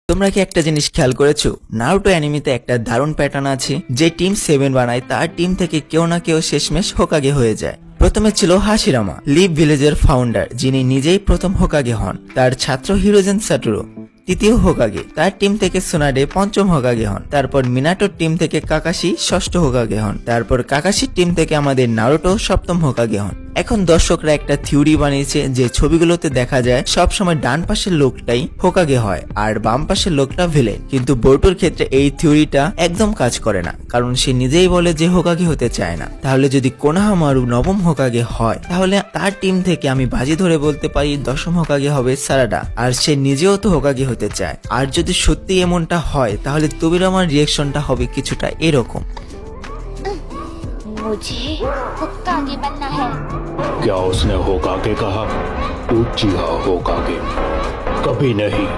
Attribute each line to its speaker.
Speaker 1: তোমরা কি একটা জিনিস খেয়াল করেছো? নারুটো অ্যানিমেতে একটা দারুণ প্যাটার্ন আছে, যে টিম 7 বানায় তার টিম থেকে কেউ না কেউ শেষমেশ হোকাগে হয়ে যায়। প্রথমে ছিল হাশিরামা, লিভ ভিলেজের ফাউন্ডার, যিনি নিজেই প্রথম হোকাগে হন। তার ছাত্র হিরোজেন সাটোরু তৃতীয় হোকাগে, তার টিম থেকে সুনাডে পঞ্চম হোকাগে হন। তারপর মিনাটোর টিম থেকে কাকাশি ষষ্ঠ হোকাগে হন। তারপর কাকাশির টিম থেকে আমাদের নারুটো সপ্তম হোকাগে হন। এখন দর্শকরা একটা থিওরি বানিয়েছে যে ছবিগুলোতে দেখা যায় সবসময় ডান পাশের লোকটাই হোকাগে হয় আর বাম পাশের লোকটা ভিলেন, কিন্তু বোর্টোর ক্ষেত্রে এই থিওরিটা একদম কাজ করে না, কারণ সে নিজেই বলে যে হোকাগে হতে চায় না। তাহলে যদি কোনোহামারু নবম হোকাগে হয়, তাহলে তার টিম থেকে আমি বাজি ধরে বলতে পারি দশম হোকাগে হবে সারাডা, আর সে নিজেও তো হোকাগে হতে চায়। আর যদি সত্যি এমনটা হয়, তাহলে তোবিরামার রিয়াকশনটা হবে কিছুটা এরকম।
Speaker 2: मुझे होकागे बनना है।
Speaker 3: क्या उसने होकागे कहा? उचिहा होकागे कभी नहीं।